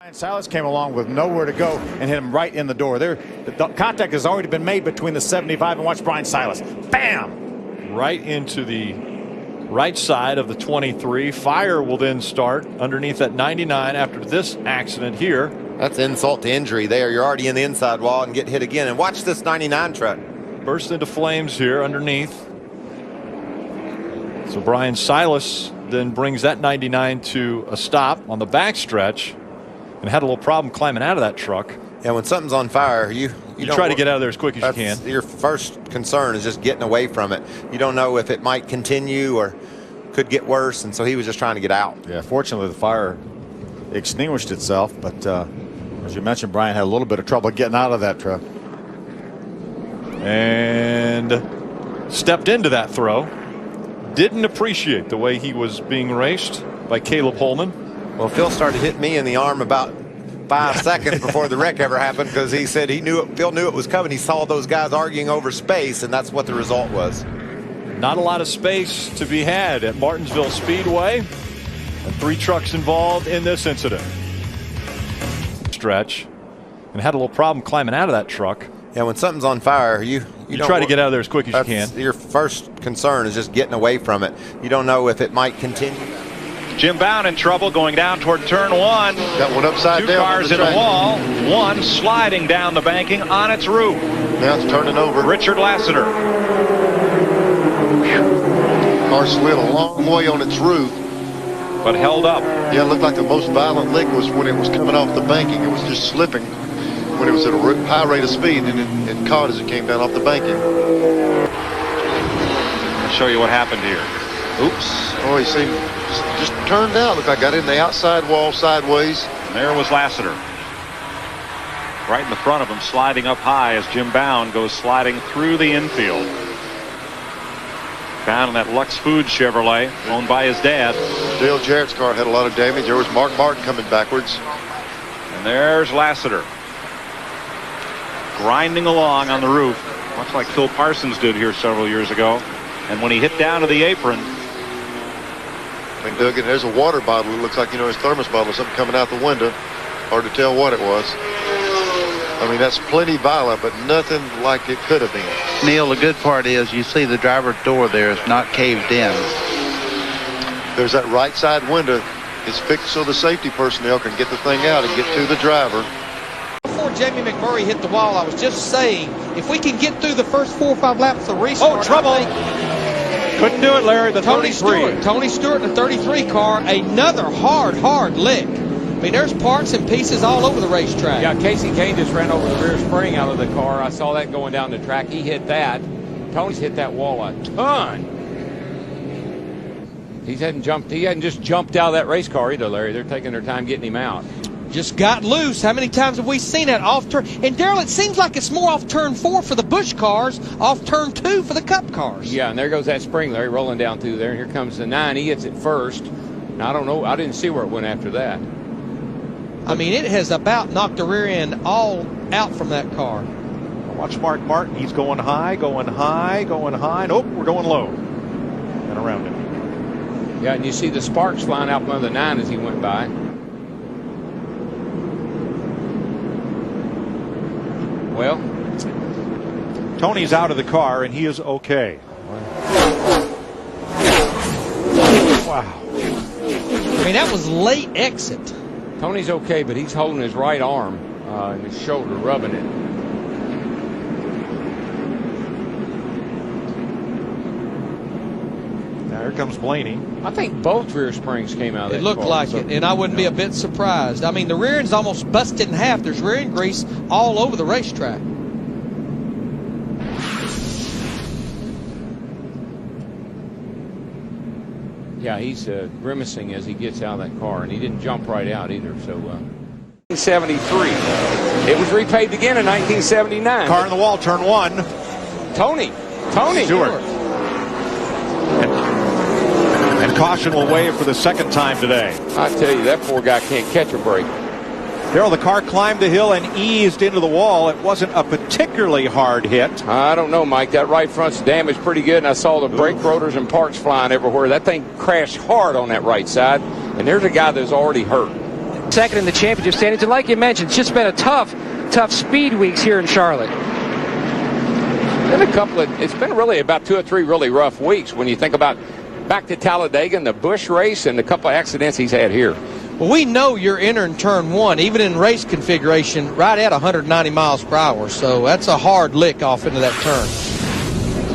Bryan Silas came along with nowhere to go and hit him right in the door. The contact has already been made between the 75 and watch Bryan Silas. Bam! Right into the right side of the 23. Fire will then start underneath that 99 after this accident here. That's insult to injury there. You're already in the inside wall and get hit again. And watch this 99 truck. Burst into flames here underneath. So Bryan Silas then brings that 99 to a stop on the backstretch and had a little problem climbing out of that truck. Yeah, when something's on fire, you try to get out of there as quick as you can. Your first concern is just getting away from it. You don't know if it might continue or could get worse, and so he was just trying to get out. Yeah, fortunately the fire extinguished itself, but as you mentioned, Bryan had a little bit of trouble getting out of that truck. And stepped into that throw. Didn't appreciate the way he was being raced by Caleb Holman. Well, Phil started hitting me in the arm about 5 seconds before the wreck ever happened, because he said Phil knew it was coming. He saw those guys arguing over space, and that's what the result was. Not a lot of space to be had at Martinsville Speedway, and 3 trucks involved in this incident. Stretch, and had a little problem climbing out of that truck. Yeah, when something's on fire, you try to get out of there as quick as you can. Your first concern is just getting away from it. You don't know if it might continue. Jim Bound in trouble going down toward turn 1. Got one upside down. 2 cars in a wall. 1 sliding down the banking on its roof. Now it's turning over. Richard Lassiter. Car slid a long way on its roof, but held up. Yeah, it looked like the most violent lick was when it was coming off the banking. It was just slipping when it was at a high rate of speed, and it caught as it came down off the banking. I'll show you what happened here. Oops. Oh, he seemed just turned out. Looked like got in the outside wall sideways. And there was Lassiter. Right in the front of him, sliding up high as Jim Bound goes sliding through the infield. Bound in that Lux Foods Chevrolet, owned by his dad. Dale Jarrett's car had a lot of damage. There was Mark Martin coming backwards. And there's Lassiter. Grinding along on the roof, much like Phil Parsons did here several years ago. And when he hit down to the apron. And Doug, and there's a water bottle. It looks like, his thermos bottle or something coming out the window. Hard to tell what it was. I mean, that's plenty violent, but nothing like it could have been. Neil, the good part is you see the driver's door there is not caved in. There's that right side window. It's fixed so the safety personnel can get the thing out and get to the driver. Before Jamie McMurray hit the wall, I was just saying, if we can get through the first 4 or 5 laps of the restart. Oh, trouble! Couldn't do it, Larry. The Tony Stewart in the 33 car, another hard lick. I mean, there's parts and pieces all over the racetrack. Yeah, Casey Kane just ran over the rear spring out of the car. I saw that going down the track. He hit that. Tony's hit that wall a ton. He hadn't just jumped out of that race car either, Larry. They're taking their time getting him out. Just got loose. How many times have we seen that off turn? And Darrell, it seems like it's more off turn 4 for the Busch cars, off turn 2 for the Cup cars. Yeah, and there goes that spring, Larry, rolling down through there. And here comes the 9. He hits it first. Now, I don't know. I didn't see where it went after that. I mean, it has about knocked the rear end all out from that car. Watch Mark Martin. He's going high, going high, going high. Nope, we're going low. And around him. Yeah, and you see the sparks flying out from under the 9 as he went by. Well, Tony's out of the car, and he is okay. Wow. I mean, that was late exit. Tony's okay, but he's holding his right arm and his shoulder, rubbing it. Now here comes Blaney. I think both rear springs came out of that It looked car, like so, it, and I wouldn't be a bit surprised. I mean, the rear end's almost busted in half. There's rear end grease all over the racetrack. Yeah, he's grimacing as he gets out of that car, and he didn't jump right out either. So, 1973. It was repaved again in 1979. Car in the wall, turn 1. Tony Stewart. And caution will wave for the second time today. I tell you, that poor guy can't catch a break. Darrell, the car climbed the hill and eased into the wall. It wasn't a particularly hard hit. I don't know, Mike. That right front's damaged pretty good, and I saw the brake rotors and parts flying everywhere. That thing crashed hard on that right side, and there's a guy that's already hurt. Second in the championship standings, and like you mentioned, it's just been a tough speed weeks here in Charlotte. It's been really about 2 or 3 really rough weeks when you think about back to Talladega and the Busch race and a couple of accidents he's had here. Well, we know you're entering turn 1, even in race configuration, right at 190 miles per hour. So that's a hard lick off into that turn.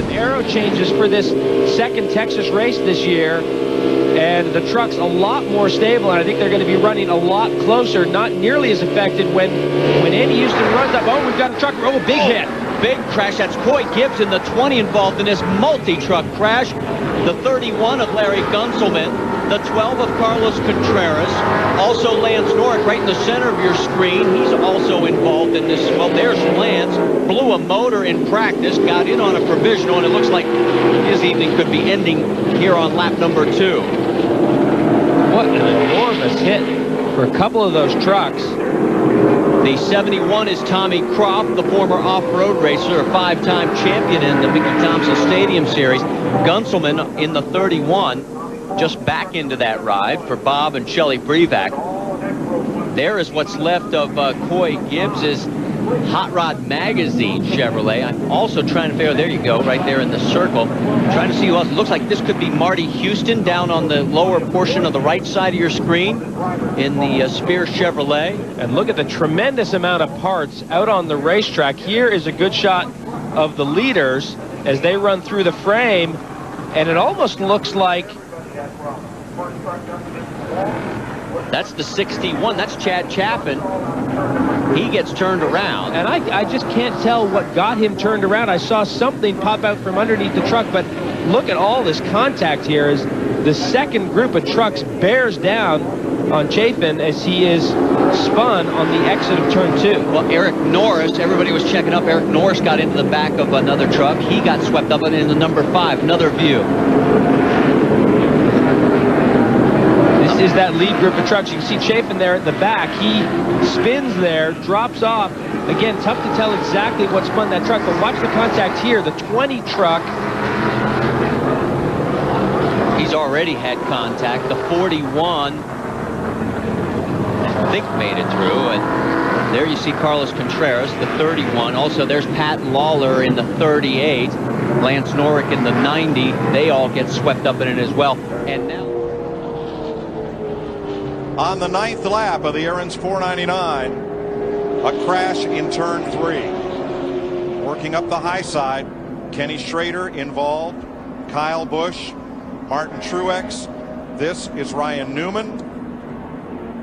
Some aero changes for this second Texas race this year, and the truck's a lot more stable, and I think they're going to be running a lot closer, not nearly as affected when Andy Houston runs up. Oh, we've got a truck. Oh, big hit. Big crash. That's Coy Gibbs in the 20 involved in this multi-truck crash. The 31 of Larry Gunselman, the 12 of Carlos Contreras, also Lance Norrick right in the center of your screen. He's also involved in this. Well, there's Lance, blew a motor in practice, got in on a provisional, and it looks like his evening could be ending here on lap number 2. What an enormous hit for a couple of those trucks. The 71 is Tommy Croft, the former off-road racer, a 5-time champion in the Mickey Thompson Stadium Series. Gunselman in the 31, just back into that ride for Bob and Shelley Brevac. There is what's left of Coy Gibbs's Hot Rod Magazine Chevrolet. I'm also trying to figure, there you go, right there in the circle. Trying to see who else. It looks like this could be Marty Houston down on the lower portion of the right side of your screen in the Spear Chevrolet. And look at the tremendous amount of parts out on the racetrack. Here is a good shot of the leaders as they run through the frame, and it almost looks like that's the 61. That's Chad Chaffin. He gets turned around. And I just can't tell what got him turned around. I saw something pop out from underneath the truck, but look at all this contact here as the second group of trucks bears down on Chafin as he is spun on the exit of turn 2. Well, Eric Norris, everybody was checking up. Eric Norris got into the back of another truck. He got swept up in the number 5. Another view. Is that lead group of trucks. You can see Chafin there at the back. He spins there, drops off. Again, tough to tell exactly what spun that truck, but watch the contact here. The 20 truck. He's already had contact. The 41, I think, made it through. And there you see Carlos Contreras, the 31. Also, there's Pat Lawler in the 38. Lance Norrick in the 90. They all get swept up in it as well. And now, on the 9th lap of the Aaron's 499, a crash in turn 3. Working up the high side, Kenny Schrader involved, Kyle Busch, Martin Truex. This is Ryan Newman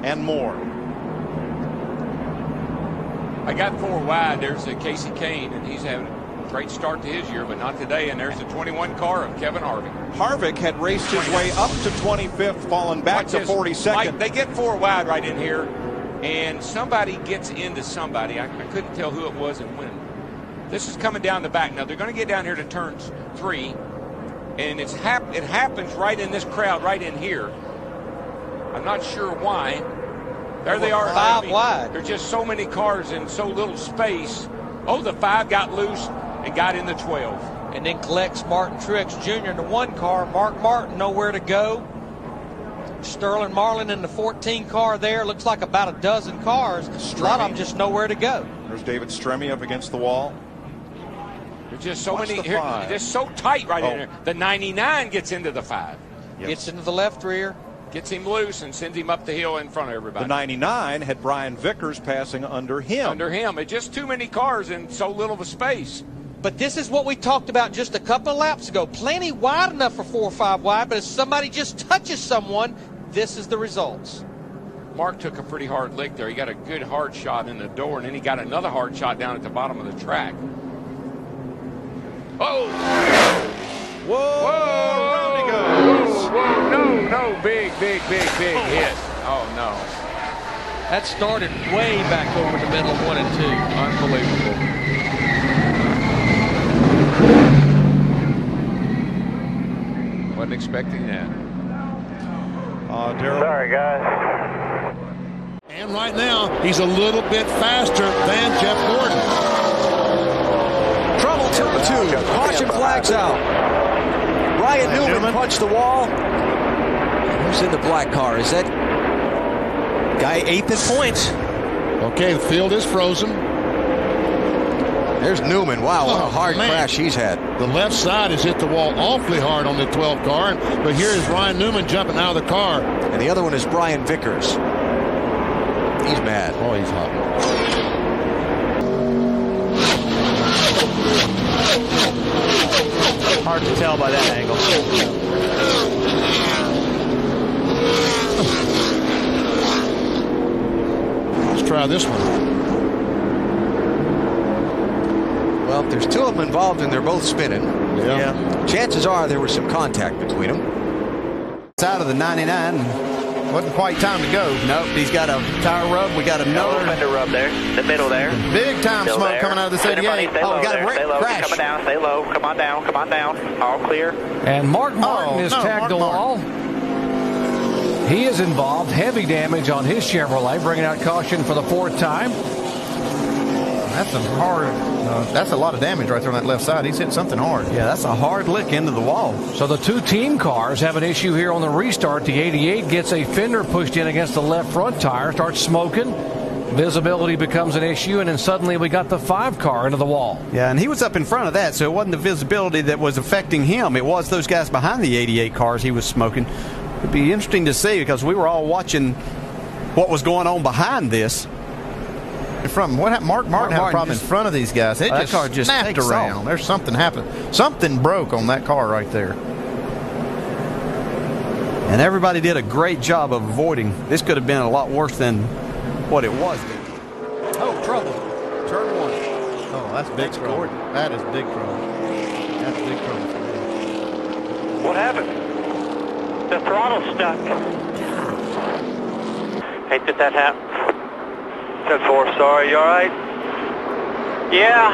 and more. I got 4 wide. There's Casey Kane, and he's having a great start to his year, but not today. And there's the 21 car of Kevin Harvick. Harvick had raced his way up to 25th, fallen back to 42nd. Mike, they get 4 wide right in here, and somebody gets into somebody. I couldn't tell who it was and when. This is coming down the back. Now, they're going to get down here to turn 3, and it happens right in this crowd right in here. I'm not sure why. There they are. 5 wide. There's just so many cars in so little space. Oh, the 5 got loose and got in the 12. And then collects Martin Truex Jr. in the 1 car. Mark Martin nowhere to go. Sterling Marlin in the 14 car there. Looks like about a dozen cars. A lot of them just nowhere to go. There's David Stremme up against the wall. There's just so Watch many the here. 5. Just so tight right in there. The 99 gets into the 5. Yep. Gets into the left rear. Gets him loose and sends him up the hill in front of everybody. The 99 had Brian Vickers passing under him. Under him. It's just too many cars in so little of a space. But this is what we talked about just a couple of laps ago. Plenty wide enough for 4 or 5 wide, but if somebody just touches someone, this is the results. Mark took a pretty hard lick there. He got a good hard shot in the door, and then he got another hard shot down at the bottom of the track. Oh! Whoa! Whoa! Around he goes. Whoa! No! Big hit. Oh, no. That started way back over the middle of 1 and 2. Unbelievable. Wasn't expecting that. Darryl. Sorry, guys. And right now, he's a little bit faster than Jeff Gordon. Trouble turn 2. Caution flags out. Ryan Newman punched the wall. Who's in the black car? Is that Guy 8th in points. Okay, the field is frozen. There's Newman. Wow, what a hard crash he's had. The left side has hit the wall awfully hard on the 12 car, but here is Ryan Newman jumping out of the car. And the other one is Brian Vickers. He's mad. Oh, he's hot. Hard to tell by that angle. Let's try this one. Well, if there's two of them involved and they're both spinning, yeah, chances are there was some contact between them. It's out of the 99. Wasn't quite time to go. Nope, he's got a tire rub. We got another fender rub there. The middle there. Big time Still smoke there. coming out of this 88. Oh, we got a Stay low. crash. Coming down. Stay low. Come on down. Come on down. All clear. And Mark Martin is tagged the wall. He is involved. Heavy damage on his Chevrolet, bringing out caution for the 4th time. That's some hard. That's a lot of damage right there on that left side. He's hit something hard. Yeah, that's a hard lick into the wall. So the 2 team cars have an issue here on the restart. The 88 gets a fender pushed in against the left front tire, starts smoking. Visibility becomes an issue, and then suddenly we got the 5 car into the wall. Yeah, and he was up in front of that, so it wasn't the visibility that was affecting him. It was those guys behind the 88 cars he was smoking. It'd be interesting to see because we were all watching what was going on behind this. From what happened, Mark Martin had a problem in front of these guys. It that car just snapped takes around. off. There's something happened. Something broke on that car right there. And everybody did a great job of avoiding. This could have been a lot worse than what it was. Oh, trouble. Turn 1. Oh, that's big trouble. That is big trouble. That's big trouble for me. What happened? The throttle's stuck. Hate that happened. 10-4, sorry, you all right? Yeah,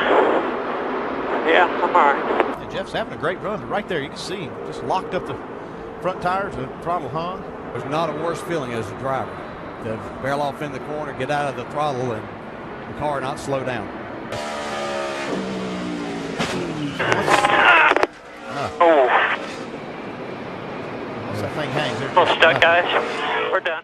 I'm all right. And Jeff's having a great run. Right there, you can see him. Just locked up the front tires, the throttle hung. There's not a worse feeling as a driver to barrel off in the corner, get out of the throttle, and the car not slow down. Oh. That thing hangs there. Stuck, guys. We're done.